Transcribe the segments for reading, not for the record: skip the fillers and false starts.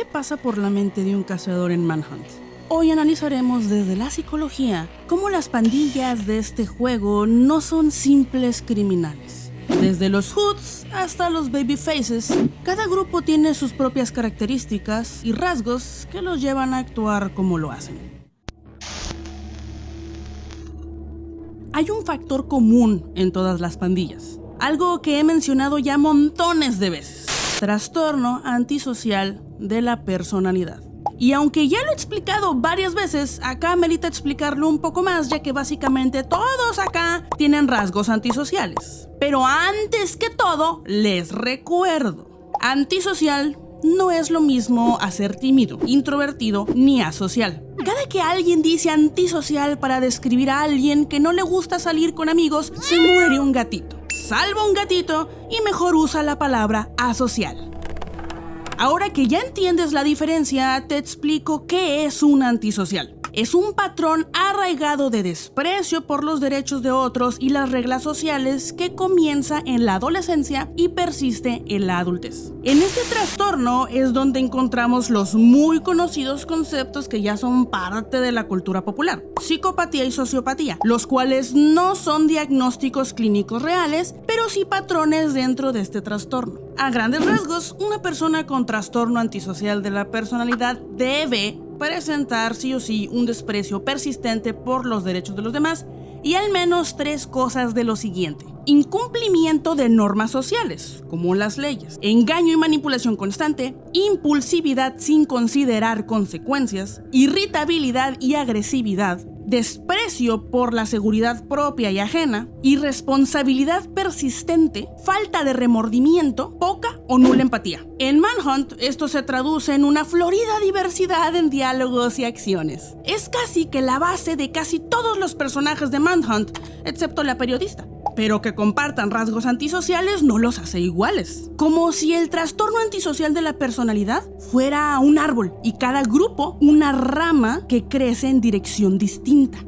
¿Qué pasa por la mente de un cazador en Manhunt? Hoy analizaremos desde la psicología cómo las pandillas de este juego no son simples criminales. Desde los hoods hasta los babyfaces, cada grupo tiene sus propias características y rasgos que los llevan a actuar como lo hacen. Hay un factor común en todas las pandillas, algo que he mencionado ya montones de veces: trastorno antisocial de la personalidad. Y aunque ya lo he explicado varias veces, acá merita explicarlo un poco más, ya que básicamente todos acá tienen rasgos antisociales. Pero antes que todo, les recuerdo: antisocial no es lo mismo a ser tímido, introvertido ni asocial. Cada que alguien dice antisocial para describir a alguien que no le gusta salir con amigos, se muere un gatito. Salva un gatito y mejor usa la palabra asocial. Ahora que ya entiendes la diferencia, te explico qué es un antisocial. Es un patrón arraigado de desprecio por los derechos de otros y las reglas sociales que comienza en la adolescencia y persiste en la adultez. En este trastorno es donde encontramos los muy conocidos conceptos que ya son parte de la cultura popular: psicopatía y sociopatía, los cuales no son diagnósticos clínicos reales, pero sí patrones dentro de este trastorno. A grandes rasgos, una persona con trastorno antisocial de la personalidad debe presentar sí o sí un desprecio persistente por los derechos de los demás y al menos 3 cosas de lo siguiente: incumplimiento de normas sociales, como las leyes, engaño y manipulación constante, impulsividad sin considerar consecuencias, irritabilidad y agresividad, desprecio por la seguridad propia y ajena, irresponsabilidad persistente, falta de remordimiento, poca o nula empatía. En Manhunt, esto se traduce en una florida diversidad en diálogos y acciones. Es casi que la base de casi todos los personajes de Manhunt, excepto la periodista. Pero que compartan rasgos antisociales no los hace iguales. Como si el trastorno antisocial de la personalidad fuera un árbol y cada grupo una rama que crece en dirección distinta.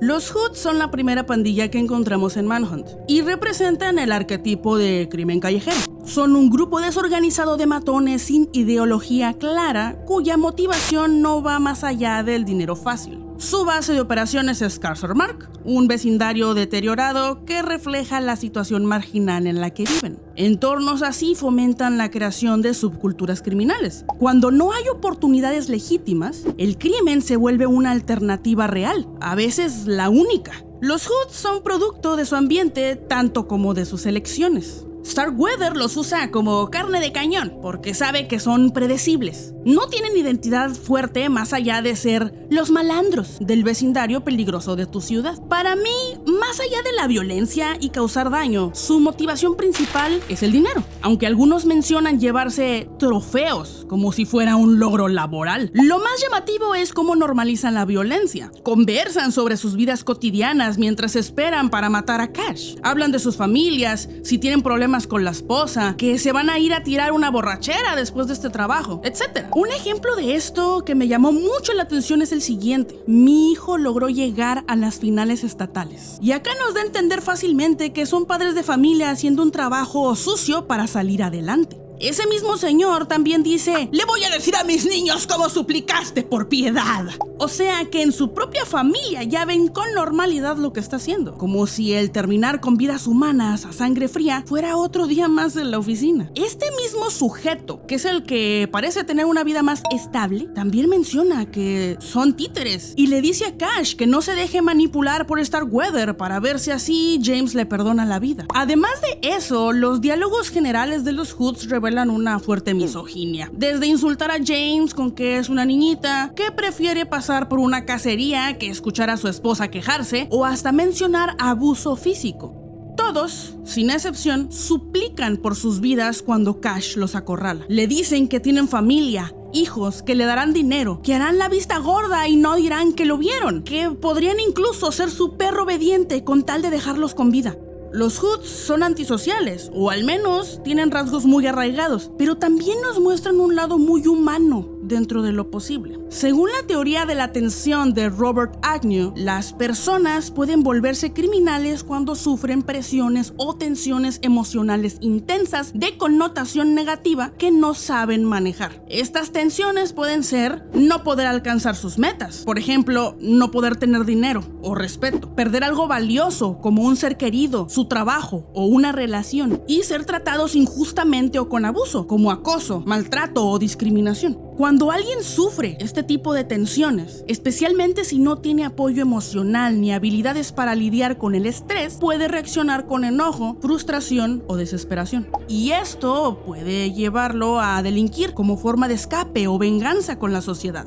Los Hoods son la primera pandilla que encontramos en Manhunt y representan el arquetipo de crimen callejero. Son un grupo desorganizado de matones sin ideología clara, cuya motivación no va más allá del dinero fácil. Su base de operaciones es Carcer Mark, un vecindario deteriorado que refleja la situación marginal en la que viven. Entornos así fomentan la creación de subculturas criminales. Cuando no hay oportunidades legítimas, el crimen se vuelve una alternativa real, a veces la única. Los Hoods son producto de su ambiente tanto como de sus elecciones. Starkweather los usa como carne de cañón porque sabe que son predecibles. No tienen identidad fuerte más allá de ser los malandros del vecindario peligroso de tu ciudad. Para mí, más allá de la violencia y causar daño, su motivación principal es el dinero. Aunque algunos mencionan llevarse trofeos como si fuera un logro laboral. Lo más llamativo es cómo normalizan la violencia. Conversan sobre sus vidas cotidianas mientras esperan para matar a Cash. Hablan de sus familias, si tienen problemas con la esposa, que se van a ir a tirar una borrachera después de este trabajo, etc. Un ejemplo de esto que me llamó mucho la atención es el siguiente: mi hijo logró llegar a las finales estatales. Y acá nos da a entender fácilmente que son padres de familia haciendo un trabajo sucio para salir adelante. Ese mismo señor también dice: le voy a decir a mis niños cómo suplicaste por piedad. O sea que en su propia familia ya ven con normalidad lo que está haciendo, como si el terminar con vidas humanas a sangre fría fuera otro día más en la oficina. Este mismo sujeto, que es el que parece tener una vida más estable, también menciona que son títeres y le dice a Cash que no se deje manipular por Starkweather para ver si así James le perdona la vida. Además de eso, los diálogos generales de los Hoods revelan una fuerte misoginia. Desde insultar a James con que es una niñita, que prefiere pasar por una cacería que escuchar a su esposa quejarse, o hasta mencionar abuso físico. Todos, sin excepción, suplican por sus vidas cuando Cash los acorrala. Le dicen que tienen familia, hijos, que le darán dinero, que harán la vista gorda y no dirán que lo vieron, que podrían incluso ser su perro obediente con tal de dejarlos con vida. Los Hoods son antisociales, o al menos tienen rasgos muy arraigados, pero también nos muestran un lado muy humano. dentro de lo posible. Según la teoría de la tensión de Robert Agnew, las personas pueden volverse criminales cuando sufren presiones o tensiones emocionales intensas de connotación negativa que no saben manejar. Estas tensiones pueden ser no poder alcanzar sus metas, por ejemplo, no poder tener dinero o respeto, perder algo valioso como un ser querido, su trabajo o una relación, y ser tratados injustamente o con abuso, como acoso, maltrato o discriminación. Cuando alguien sufre este tipo de tensiones, especialmente si no tiene apoyo emocional ni habilidades para lidiar con el estrés, puede reaccionar con enojo, frustración o desesperación. Y esto puede llevarlo a delinquir como forma de escape o venganza con la sociedad.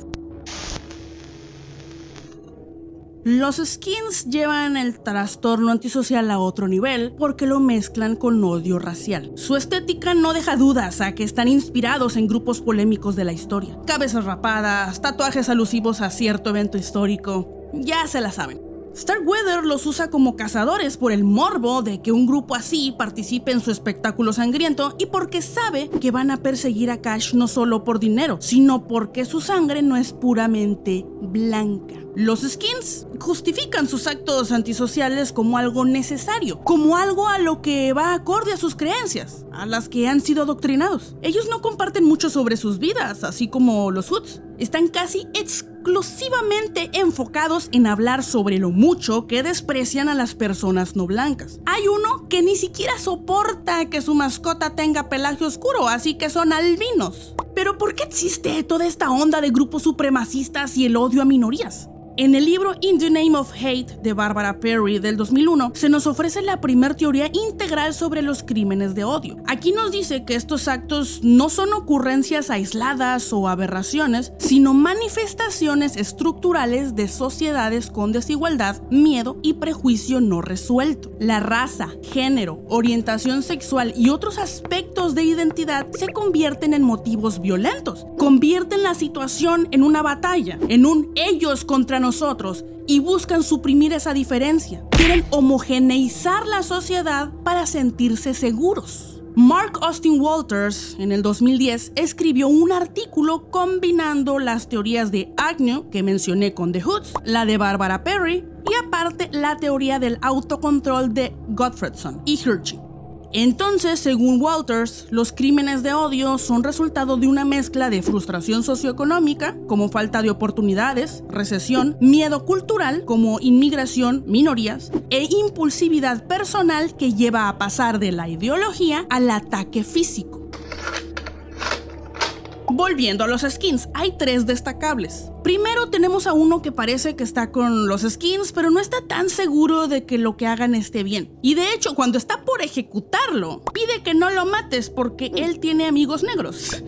Los skins llevan el trastorno antisocial a otro nivel porque lo mezclan con odio racial. Su estética no deja dudas a que están inspirados en grupos polémicos de la historia. Cabezas rapadas, tatuajes alusivos a cierto evento histórico, ya se la saben. Starkweather los usa como cazadores por el morbo de que un grupo así participe en su espectáculo sangriento y porque sabe que van a perseguir a Cash no solo por dinero, sino porque su sangre no es puramente blanca. Los skins justifican sus actos antisociales como algo necesario, como algo a lo que va acorde a sus creencias, a las que han sido adoctrinados. Ellos no comparten mucho sobre sus vidas, así como los Hoods. Están casi exclusivamente enfocados en hablar sobre lo mucho que desprecian a las personas no blancas. Hay uno que ni siquiera soporta que su mascota tenga pelaje oscuro, así que son albinos. Pero ¿por qué existe toda esta onda de grupos supremacistas y el odio a minorías? En el libro In the Name of Hate de Barbara Perry del 2001 se nos ofrece la primera teoría integral sobre los crímenes de odio. Aquí nos dice que estos actos no son ocurrencias aisladas o aberraciones, sino manifestaciones estructurales de sociedades con desigualdad, miedo y prejuicio no resuelto. La raza, género, orientación sexual y otros aspectos de identidad se convierten en motivos violentos, convierten la situación en una batalla, en un ellos contra nosotros, y buscan suprimir esa diferencia. Quieren homogeneizar la sociedad para sentirse seguros. Mark Austin Walters, en el 2010, escribió un artículo combinando las teorías de Agnew, que mencioné con The Hoods, la de Barbara Perry, y aparte la teoría del autocontrol de Gottfredson y Hirsching. Entonces, según Walters, los crímenes de odio son resultado de una mezcla de frustración socioeconómica, como falta de oportunidades, recesión, miedo cultural, como inmigración, minorías, e impulsividad personal que lleva a pasar de la ideología al ataque físico. Volviendo a los skins, hay tres destacables. Primero tenemos a uno que parece que está con los skins, pero no está tan seguro de que lo que hagan esté bien. Y de hecho, cuando está por ejecutarlo, pide que no lo mates porque él tiene amigos negros.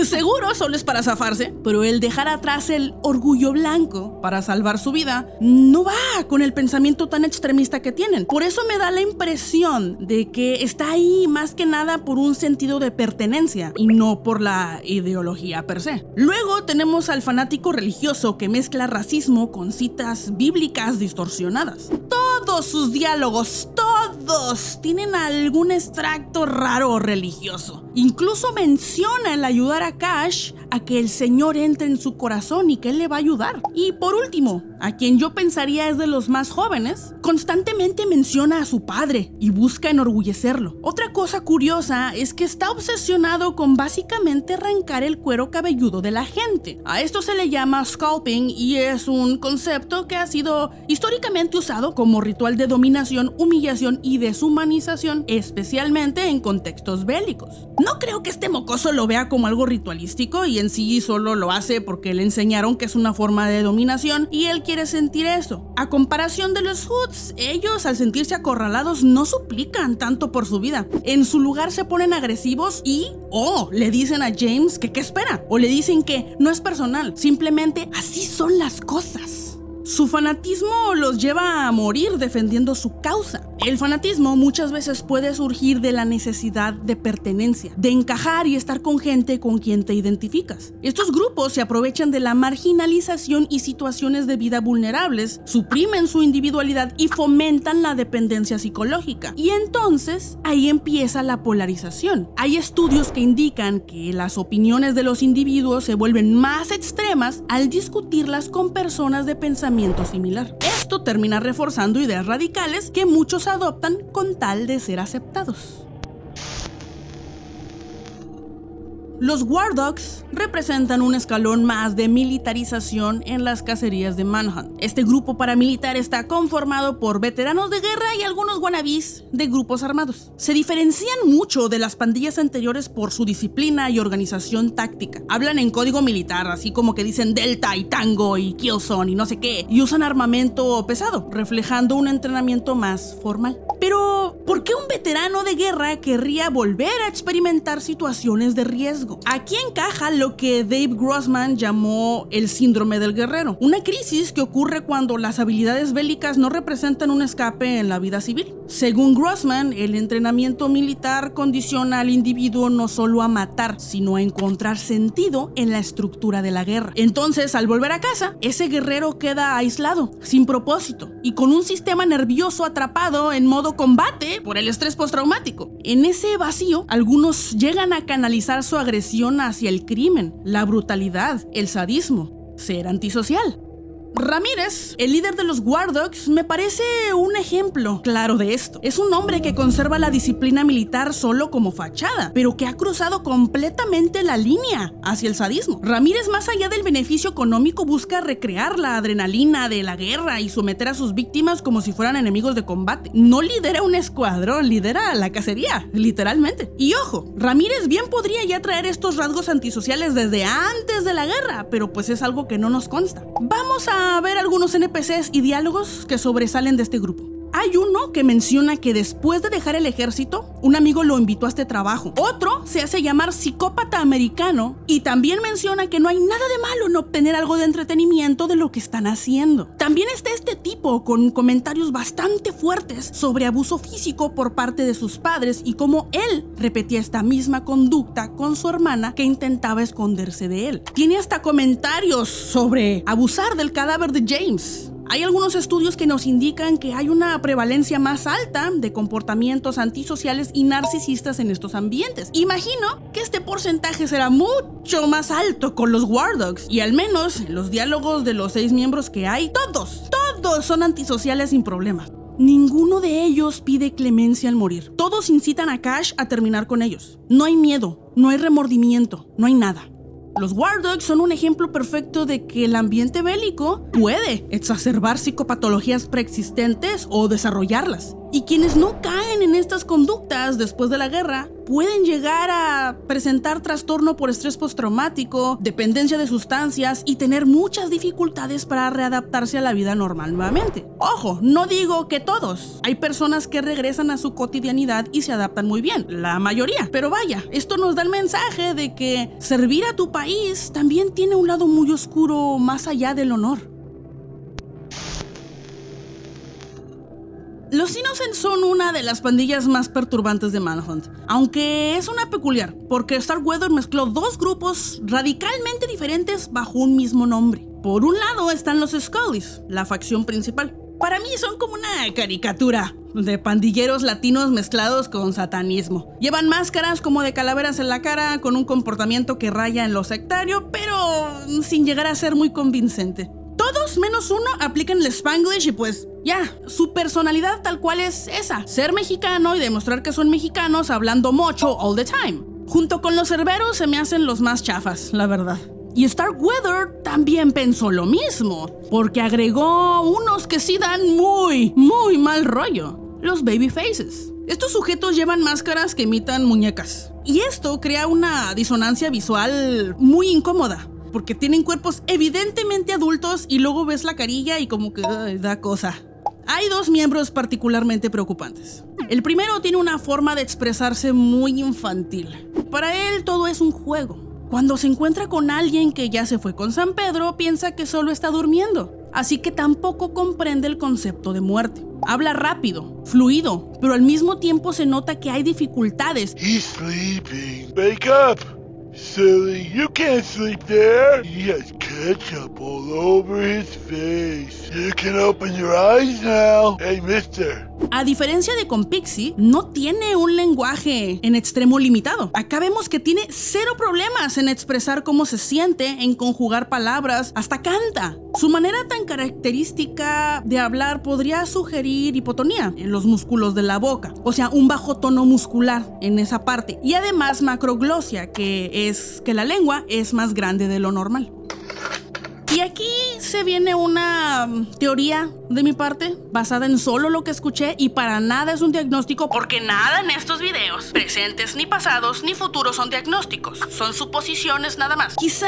Seguro solo es para zafarse, pero el dejar atrás el orgullo blanco para salvar su vida no va con el pensamiento tan extremista que tienen. Por eso me da la impresión de que está ahí más que nada por un sentido de pertenencia y no por la ideología per se. Luego tenemos al fanático religioso que mezcla racismo con citas bíblicas distorsionadas. Todos sus diálogos, todos tienen algún extracto raro o religioso. Incluso menciona el ayudar a Cash a que el Señor entre en su corazón y que Él le va a ayudar. Y por último, a quien yo pensaría es de los más jóvenes, constantemente menciona a su padre y busca enorgullecerlo. Otra cosa curiosa es que está obsesionado con básicamente arrancar el cuero cabelludo de la gente. A esto se le llama scalping y es un concepto que ha sido históricamente usado como ritual de dominación, humillación y deshumanización, especialmente en contextos bélicos. No creo que este mocoso lo vea como algo ritualístico y en sí solo lo hace porque le enseñaron que es una forma de dominación y él quiere sentir eso. A comparación de los Hoods, ellos al sentirse acorralados no suplican tanto por su vida. En su lugar se ponen agresivos y le dicen a James que qué espera, o le dicen que no es personal, simplemente así son las cosas. Su fanatismo los lleva a morir defendiendo su causa. El fanatismo muchas veces puede surgir de la necesidad de pertenencia, de encajar y estar con gente con quien te identificas. Estos grupos se aprovechan de la marginalización y situaciones de vida vulnerables, suprimen su individualidad y fomentan la dependencia psicológica. Y entonces ahí empieza la polarización. Hay estudios que indican que las opiniones de los individuos se vuelven más extremas al discutirlas con personas de pensamiento similar. Esto termina reforzando ideas radicales que muchos adoptan con tal de ser aceptados. Los War Dogs representan un escalón más de militarización en las cacerías de Manhunt. Este grupo paramilitar está conformado por veteranos de guerra y algunos wannabes de grupos armados. Se diferencian mucho de las pandillas anteriores por su disciplina y organización táctica. Hablan en código militar, así como que dicen Delta y Tango y Killzone y no sé qué, y usan armamento pesado, reflejando un entrenamiento más formal. Pero, ¿por qué un veterano de guerra querría volver a experimentar situaciones de riesgo? Aquí encaja lo que Dave Grossman llamó el síndrome del guerrero, una crisis que ocurre cuando las habilidades bélicas no representan un escape en la vida civil. Según Grossman, el entrenamiento militar condiciona al individuo no solo a matar, sino a encontrar sentido en la estructura de la guerra. Entonces, al volver a casa, ese guerrero queda aislado, sin propósito, y con un sistema nervioso atrapado en modo combate por el estrés postraumático. En ese vacío, algunos llegan a canalizar su agresión hacia el crimen, la brutalidad, el sadismo, ser antisocial. Ramírez, el líder de los War Dogs, me parece un ejemplo claro de esto. Es un hombre que conserva la disciplina militar solo como fachada, pero que ha cruzado completamente la línea hacia el sadismo. Ramírez, más allá del beneficio económico, busca recrear la adrenalina de la guerra y someter a sus víctimas como si fueran enemigos de combate. No lidera un escuadrón, lidera la cacería, literalmente. Y ojo, Ramírez bien podría ya traer estos rasgos antisociales desde antes de la guerra, pero pues es algo que no nos consta. Vamos a ver algunos NPCs y diálogos que sobresalen de este grupo. Hay uno que menciona que después de dejar el ejército, un amigo lo invitó a este trabajo. Otro se hace llamar psicópata americano y también menciona que no hay nada de malo en obtener algo de entretenimiento de lo que están haciendo. También está este tipo con comentarios bastante fuertes sobre abuso físico por parte de sus padres y cómo él repetía esta misma conducta con su hermana que intentaba esconderse de él. Tiene hasta comentarios sobre abusar del cadáver de James. Hay algunos estudios que nos indican que hay una prevalencia más alta de comportamientos antisociales y narcisistas en estos ambientes. Imagino que este porcentaje será mucho más alto con los War Dogs, y al menos en los diálogos de los 6 miembros que hay, todos son antisociales sin problemas. Ninguno de ellos pide clemencia al morir. Todos incitan a Cash a terminar con ellos. No hay miedo, no hay remordimiento, no hay nada. Los War Dogs son un ejemplo perfecto de que el ambiente bélico puede exacerbar psicopatologías preexistentes o desarrollarlas. Y quienes no caen en estas conductas después de la guerra pueden llegar a presentar trastorno por estrés postraumático, dependencia de sustancias y tener muchas dificultades para readaptarse a la vida normal nuevamente. Ojo, no digo que todos. Hay personas que regresan a su cotidianidad y se adaptan muy bien, la mayoría. Pero vaya, esto nos da el mensaje de que servir a tu país también tiene un lado muy oscuro más allá del honor. Los Innocents son una de las pandillas más perturbantes de Manhunt, aunque es una peculiar, porque Starkweather mezcló 2 grupos radicalmente diferentes bajo un mismo nombre. Por un lado están los Scullies, la facción principal. Para mí son como una caricatura de pandilleros latinos mezclados con satanismo. Llevan máscaras como de calaveras en la cara, con un comportamiento que raya en lo sectario, pero sin llegar a ser muy convincente. Todos menos uno aplican el Spanglish y pues ya, su personalidad tal cual es esa, ser mexicano y demostrar que son mexicanos hablando mocho all the time. Junto con los cerberos se me hacen los más chafas, la verdad. Y Starkweather también pensó lo mismo, porque agregó unos que sí dan muy mal rollo, los babyfaces. Estos sujetos llevan máscaras que imitan muñecas, y esto crea una disonancia visual muy incómoda, porque tienen cuerpos evidentemente adultos y luego ves la carilla y como que da cosa. Hay 2 miembros particularmente preocupantes. El primero tiene una forma de expresarse muy infantil. Para él todo es un juego. Cuando se encuentra con alguien que ya se fue con San Pedro, piensa que solo está durmiendo. así que tampoco comprende el concepto de muerte. Habla rápido, fluido, pero al mismo tiempo se nota que hay dificultades. He's sleeping. Wake up! Silly, you can't sleep there. He has ketchup all over his face. You can open your eyes now. Hey, mister. A diferencia de con Pixie, no tiene un lenguaje en extremo limitado. Acá vemos que tiene cero problemas en expresar cómo se siente, en conjugar palabras, hasta canta. Su manera tan característica de hablar podría sugerir hipotonía en los músculos de la boca, o sea, un bajo tono muscular en esa parte, y además macroglosia, que es que la lengua es más grande de lo normal. Y aquí se viene una teoría de mi parte, basada en solo lo que escuché, y para nada es un diagnóstico, porque nada en estos videos, presentes ni pasados ni futuros, son diagnósticos, son suposiciones nada más. Quizá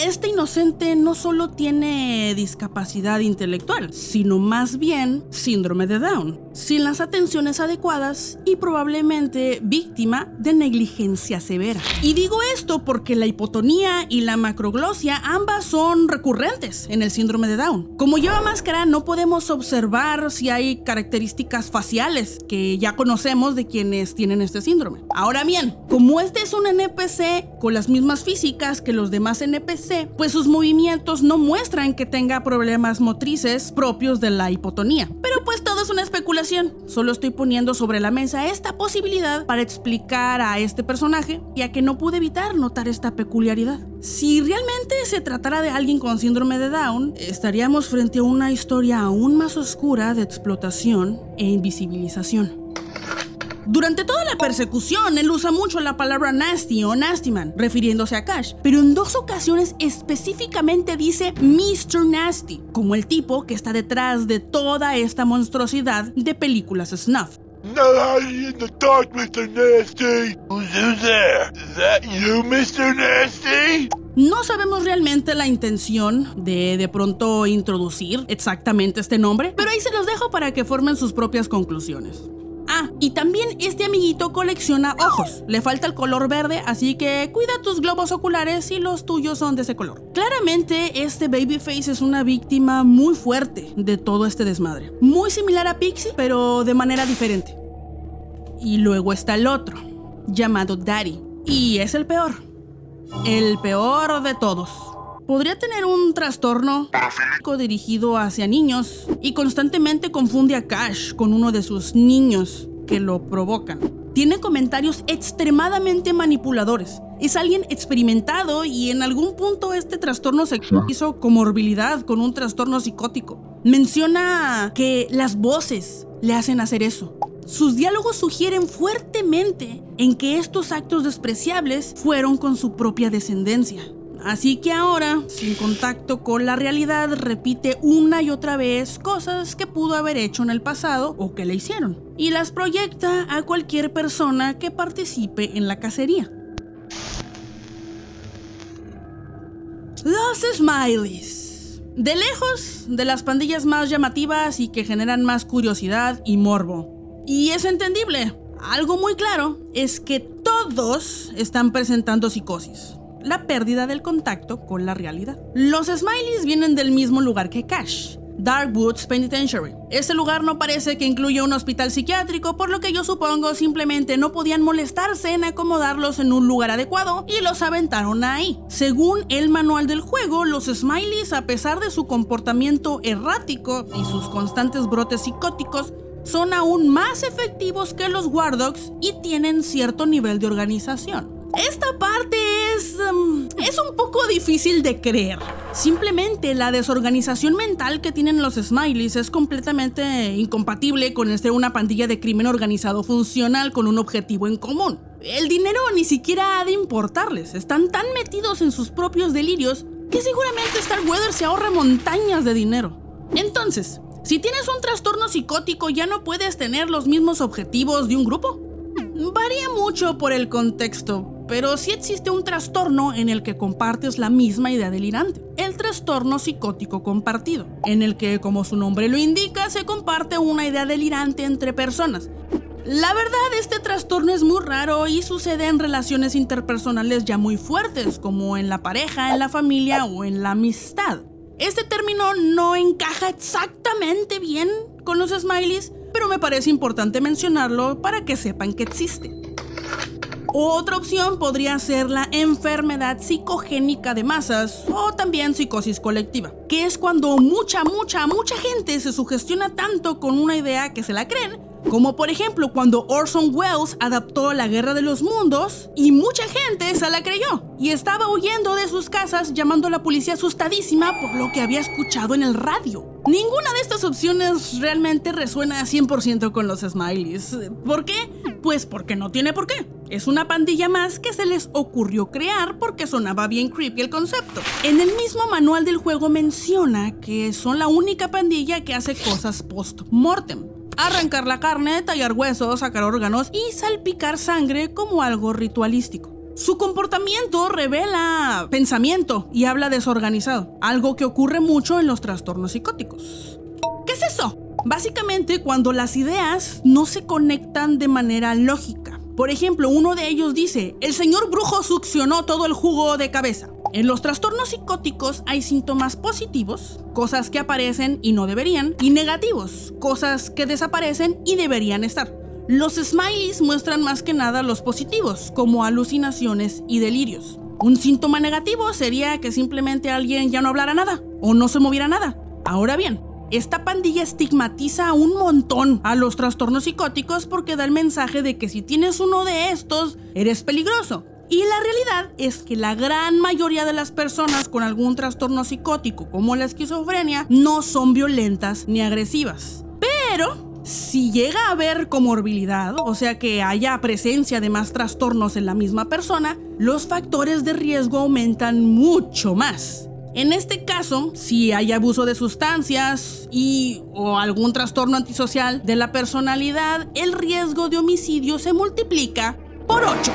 este inocente no solo tiene discapacidad intelectual, sino más bien síndrome de Down, sin las atenciones adecuadas y probablemente víctima de negligencia severa. Y digo esto porque la hipotonía y la macroglosia ambas son recurrentes en el síndrome de Down. Como lleva máscara, no podemos observar si hay características faciales que ya conocemos de quienes tienen este síndrome. Ahora bien, como este es un NPC con las mismas físicas que los demás NPC, pues sus movimientos no muestran que tenga problemas motrices propios de la hipotonía. Pero pues todo es una especulación. Solo estoy poniendo sobre la mesa esta posibilidad para explicar a este personaje, ya que no pude evitar notar esta peculiaridad. Si realmente se tratara de alguien con síndrome de Down, estaríamos frente a una historia aún más oscura de explotación e invisibilización. Durante toda la persecución, él usa mucho la palabra nasty o nasty man, refiriéndose a Cash, pero en 2 ocasiones específicamente dice Mr. Nasty, como el tipo que está detrás de toda esta monstruosidad de películas snuff. No hiding in the dark, Mr. Nasty. Who's there? Is that you, Mr. Nasty? No sabemos realmente la intención de pronto introducir exactamente este nombre, pero ahí se los dejo para que formen sus propias conclusiones. Ah, y también este amiguito colecciona ojos. Le falta el color verde, así que cuida tus globos oculares si los tuyos son de ese color. Claramente, este Babyface es una víctima muy fuerte de todo este desmadre. Muy similar a Pixie, pero de manera diferente. Y luego está el otro, llamado Daddy. Y es el peor. El peor de todos. Podría tener un trastorno dirigido hacia niños y constantemente confunde a Cash con uno de sus niños que lo provocan. Tiene comentarios extremadamente manipuladores. Es alguien experimentado y en algún punto este trastorno se hizo comorbilidad con un trastorno psicótico. Menciona que las voces le hacen hacer eso. Sus diálogos sugieren fuertemente en que estos actos despreciables fueron con su propia descendencia. Así que ahora, sin contacto con la realidad, repite una y otra vez cosas que pudo haber hecho en el pasado o que le hicieron, y las proyecta a cualquier persona que participe en la cacería. Los Smileys. De lejos, de las pandillas más llamativas y que generan más curiosidad y morbo. Y es entendible. Algo muy claro es que todos están presentando psicosis. La pérdida del contacto con la realidad. Los Smileys vienen del mismo lugar que Cash, Darkwoods Penitentiary. Este lugar no parece que incluya un hospital psiquiátrico, por lo que yo supongo simplemente no podían molestarse en acomodarlos en un lugar adecuado y los aventaron ahí. Según el manual del juego, los Smileys, a pesar de su comportamiento errático y sus constantes brotes psicóticos, son aún más efectivos que los Wardogs y tienen cierto nivel de organización. Esta parte es un poco difícil de creer. Simplemente la desorganización mental que tienen los Smileys es completamente incompatible con el ser una pandilla de crimen organizado funcional con un objetivo en común. El dinero ni siquiera ha de importarles. Están tan metidos en sus propios delirios que seguramente Starkweather se ahorra montañas de dinero. Entonces, si tienes un trastorno psicótico, ¿ya no puedes tener los mismos objetivos de un grupo? Varía mucho por el contexto, pero sí existe un trastorno en el que compartes la misma idea delirante, el trastorno psicótico compartido, en el que, como su nombre lo indica, se comparte una idea delirante entre personas. La verdad, este trastorno es muy raro y sucede en relaciones interpersonales ya muy fuertes, como en la pareja, en la familia o en la amistad. Este término no encaja exactamente bien con los smileys, pero me parece importante mencionarlo para que sepan que existe. Otra opción podría ser la enfermedad psicogénica de masas o también psicosis colectiva, que es cuando mucha gente se sugestiona tanto con una idea que se la creen, como por ejemplo cuando Orson Welles adaptó La Guerra de los Mundos y mucha gente se la creyó y estaba huyendo de sus casas llamando a la policía asustadísima por lo que había escuchado en el radio. Ninguna de estas opciones realmente resuena 100% con los smileys. ¿Por qué? Pues porque no tiene por qué. Es una pandilla más que se les ocurrió crear porque sonaba bien creepy el concepto. En el mismo manual del juego menciona que son la única pandilla que hace cosas post-mortem. Arrancar la carne, tallar huesos, sacar órganos y salpicar sangre como algo ritualístico. Su comportamiento revela pensamiento y habla desorganizado, algo que ocurre mucho en los trastornos psicóticos. ¿Qué es eso? Básicamente cuando las ideas no se conectan de manera lógica. Por ejemplo, uno de ellos dice, el señor brujo succionó todo el jugo de cabeza. En los trastornos psicóticos hay síntomas positivos, cosas que aparecen y no deberían, y negativos, cosas que desaparecen y deberían estar. Los smileys muestran más que nada los positivos, como alucinaciones y delirios. Un síntoma negativo sería que simplemente alguien ya no hablara nada o no se moviera nada. Ahora bien, esta pandilla estigmatiza un montón a los trastornos psicóticos porque da el mensaje de que si tienes uno de estos, eres peligroso. Y la realidad es que la gran mayoría de las personas con algún trastorno psicótico, como la esquizofrenia, no son violentas ni agresivas. Pero si llega a haber comorbilidad, o sea que haya presencia de más trastornos en la misma persona, los factores de riesgo aumentan mucho más. En este caso, si hay abuso de sustancias o algún trastorno antisocial de la personalidad, el riesgo de homicidio se multiplica por 8.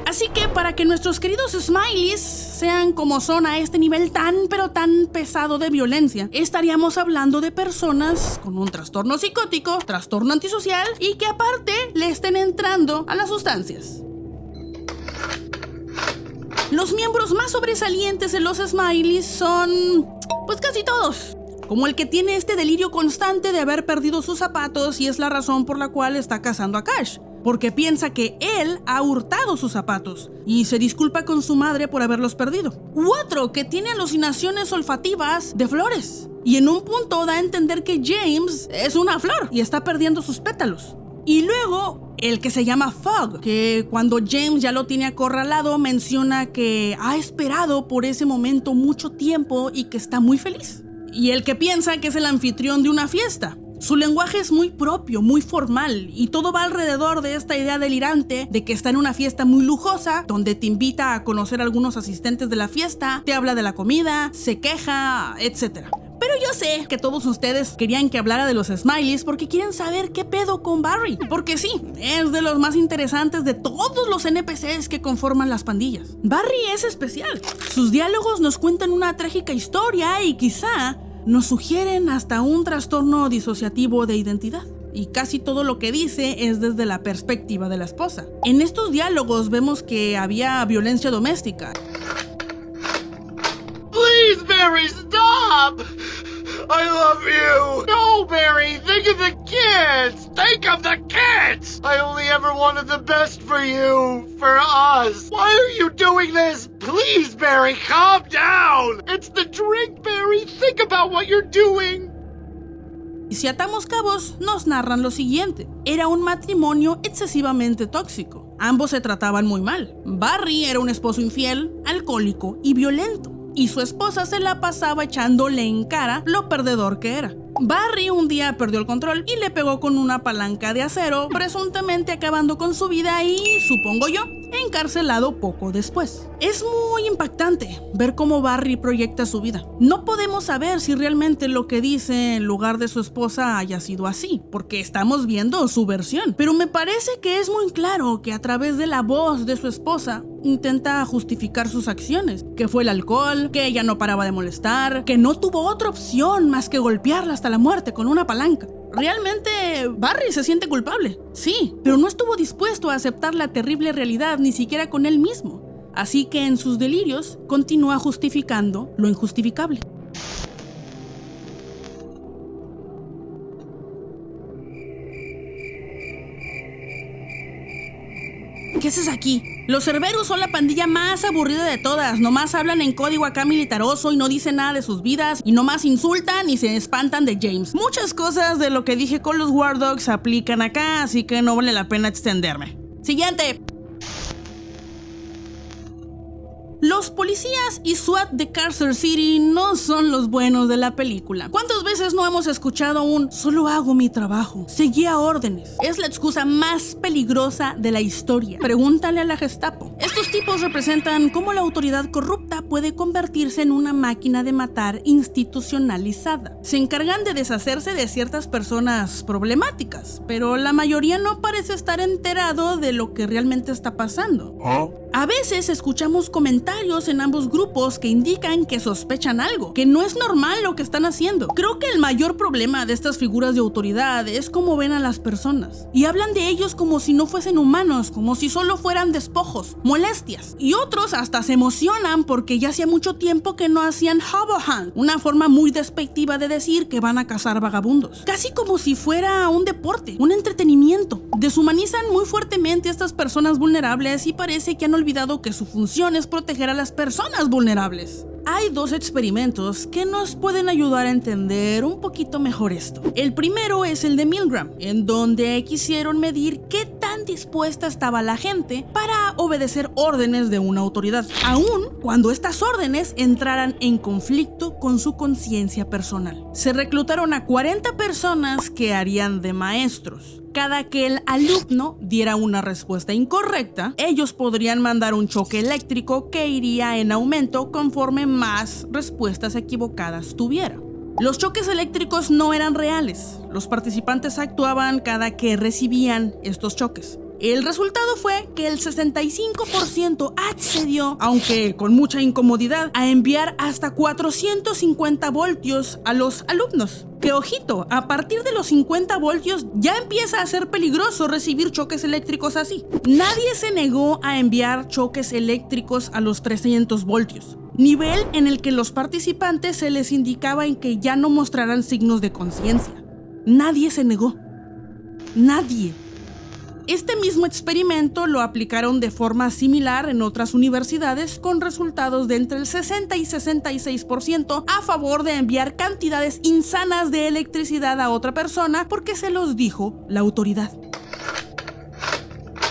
Así que para que nuestros queridos smileys sean como son a este nivel tan pesado de violencia, estaríamos hablando de personas con un trastorno psicótico, trastorno antisocial y que aparte le estén entrando a las sustancias. Los miembros más sobresalientes de los smileys son, pues casi todos. Como el que tiene este delirio constante de haber perdido sus zapatos y es la razón por la cual está cazando a Cash, porque piensa que él ha hurtado sus zapatos y se disculpa con su madre por haberlos perdido. U otro que tiene alucinaciones olfativas de flores y en un punto da a entender que James es una flor y está perdiendo sus pétalos. Y luego el que se llama Fog, que cuando James ya lo tiene acorralado menciona que ha esperado por ese momento mucho tiempo y que está muy feliz. Y el que piensa que es el anfitrión de una fiesta. Su lenguaje es muy propio, muy formal y todo va alrededor de esta idea delirante de que está en una fiesta muy lujosa donde te invita a conocer a algunos asistentes de la fiesta, te habla de la comida, se queja, etc. Pero yo sé que todos ustedes querían que hablara de los smileys porque quieren saber qué pedo con Barry. Porque sí, es de los más interesantes de todos los NPCs que conforman las pandillas. Barry es especial. Sus diálogos nos cuentan una trágica historia y quizá nos sugieren hasta un trastorno disociativo de identidad. Y casi todo lo que dice es desde la perspectiva de la esposa. En estos diálogos vemos que había violencia doméstica. Please, Barry, stop! I love you! No, Barry, think of the kids! Think of the kids! I only ever wanted the best for you, for us. Why are you doing this? Please, Barry, calm down! It's the drink, Barry! Think about what you're doing! Y si atamos cabos, nos narran lo siguiente. Era un matrimonio excesivamente tóxico. Ambos se trataban muy mal. Barry era un esposo infiel, alcohólico y violento. Y su esposa se la pasaba echándole en cara lo perdedor que era. Barry un día perdió el control y le pegó con una palanca de acero, presuntamente acabando con su vida y, supongo yo, encarcelado poco después. Es muy impactante ver cómo Barry proyecta su vida. No podemos saber si realmente lo que dice en lugar de su esposa haya sido así, porque estamos viendo su versión. Pero me parece que es muy claro que a través de la voz de su esposa intenta justificar sus acciones, que fue el alcohol, que ella no paraba de molestar, que no tuvo otra opción más que golpearla hasta la muerte con una palanca. Realmente Barry se siente culpable, sí, pero no estuvo dispuesto a aceptar la terrible realidad ni siquiera con él mismo. Así que en sus delirios continúa justificando lo injustificable. ¿qué haces aquí? Los Cerberus son la pandilla más aburrida de todas. Nomás hablan en código acá militaroso y no dicen nada de sus vidas. Y nomás insultan y se espantan de James. Muchas cosas de lo que dije con los War Dogs se aplican acá, así que no vale la pena extenderme. Siguiente. Los policías y SWAT de Carcer City no son los buenos de la película. ¿Cuántas veces no hemos escuchado un "solo hago mi trabajo, seguía órdenes"? Es la excusa más peligrosa de la historia. Pregúntale a la Gestapo. Estos tipos representan cómo la autoridad corrupta puede convertirse en una máquina de matar institucionalizada. Se encargan de deshacerse de ciertas personas problemáticas, pero la mayoría no parece estar enterado de lo que realmente está pasando. A veces escuchamos comentarios en ambos grupos que indican que sospechan algo, que no es normal lo que están haciendo. Creo que el mayor problema de estas figuras de autoridad es cómo ven a las personas. Y hablan de ellos como si no fuesen humanos, como si solo fueran despojos, molestias. Y otros hasta se emocionan porque ya hacía mucho tiempo que no hacían hobo hunt, una forma muy despectiva de decir que van a cazar vagabundos. Casi como si fuera un deporte, un entretenimiento. Deshumanizan muy fuertemente a estas personas vulnerables y parece que han olvidado que su función es proteger a las personas vulnerables. Hay dos experimentos que nos pueden ayudar a entender un poquito mejor esto. El primero es el de Milgram, en donde quisieron medir qué tan dispuesta estaba la gente para obedecer órdenes de una autoridad, aun cuando estas órdenes entraran en conflicto con su conciencia personal. Se reclutaron a 40 personas que harían de maestros. Cada que el alumno diera una respuesta incorrecta, ellos podrían mandar un choque eléctrico que iría en aumento conforme más respuestas equivocadas tuviera. Los choques eléctricos no eran reales. Los participantes actuaban cada que recibían estos choques. El resultado fue que el 65% accedió, aunque con mucha incomodidad, a enviar hasta 450 voltios a los alumnos. Que ojito, a partir de los 50 voltios ya empieza a ser peligroso recibir choques eléctricos así. Nadie se negó a enviar choques eléctricos a los 300 voltios. Nivel en el que los participantes se les indicaba en que ya no mostraran signos de conciencia. Nadie se negó. Nadie. Este mismo experimento lo aplicaron de forma similar en otras universidades con resultados de entre el 60 y 66% a favor de enviar cantidades insanas de electricidad a otra persona porque se los dijo la autoridad.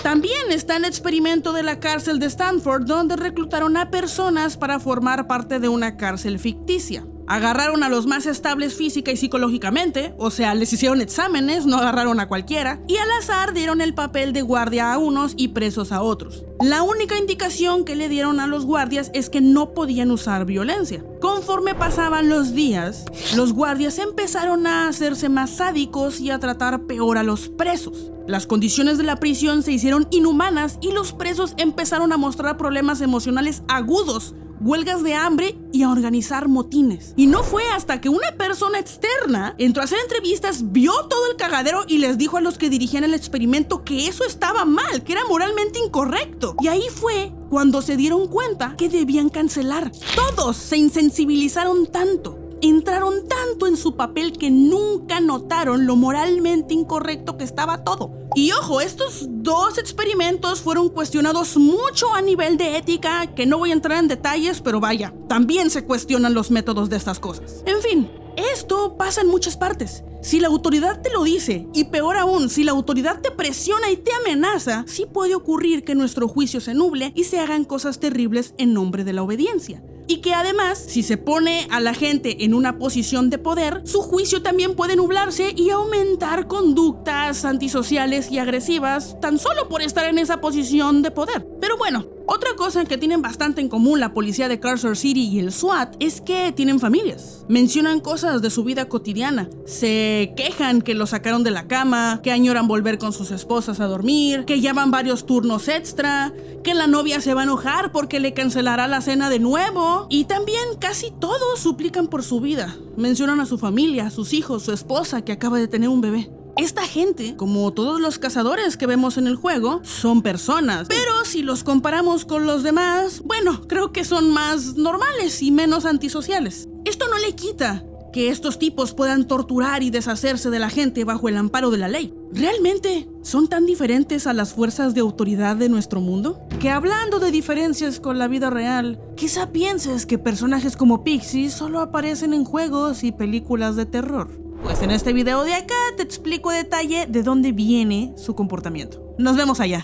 También está el experimento de la cárcel de Stanford, donde reclutaron a personas para formar parte de una cárcel ficticia. Agarraron a los más estables física y psicológicamente, o sea, les hicieron exámenes, no agarraron a cualquiera, y al azar dieron el papel de guardia a unos y presos a otros. La única indicación que le dieron a los guardias es que no podían usar violencia. Conforme pasaban los días, los guardias empezaron a hacerse más sádicos y a tratar peor a los presos. Las condiciones de la prisión se hicieron inhumanas y los presos empezaron a mostrar problemas emocionales agudos, huelgas de hambre y a organizar motines. Y no fue hasta que una persona externa entró a hacer entrevistas, vio todo el cagadero y les dijo a los que dirigían el experimento que eso estaba mal, que era moralmente incorrecto. Y ahí fue cuando se dieron cuenta que debían cancelar. Todos se insensibilizaron tanto, entraron tanto en su papel que nunca notaron lo moralmente incorrecto que estaba todo. Y ojo, estos dos experimentos fueron cuestionados mucho a nivel de ética, que no voy a entrar en detalles, pero vaya, también se cuestionan los métodos de estas cosas. En fin, esto pasa en muchas partes. Si la autoridad te lo dice, y peor aún, si la autoridad te presiona y te amenaza, sí puede ocurrir que nuestro juicio se nuble y se hagan cosas terribles en nombre de la obediencia. Y que además, si se pone a la gente en una posición de poder, su juicio también puede nublarse y aumentar conductas antisociales y agresivas tan solo por estar en esa posición de poder. Pero bueno, otra cosa que tienen bastante en común la policía de Carcer City y el SWAT es que tienen familias. Mencionan cosas de su vida cotidiana. Se quejan que lo sacaron de la cama, que añoran volver con sus esposas a dormir, que ya van varios turnos extra, que la novia se va a enojar porque le cancelará la cena de nuevo. Y también casi todos suplican por su vida. Mencionan a su familia, a sus hijos, su esposa que acaba de tener un bebé. Esta gente, como todos los cazadores que vemos en el juego, son personas. Pero si los comparamos con los demás, bueno, creo que son más normales y menos antisociales. Esto no le quita que estos tipos puedan torturar y deshacerse de la gente bajo el amparo de la ley. ¿Realmente son tan diferentes a las fuerzas de autoridad de nuestro mundo? Que hablando de diferencias con la vida real, quizá pienses que personajes como Pixie solo aparecen en juegos y películas de terror. Pues en este video de acá te explico a detalle de dónde viene su comportamiento. Nos vemos allá.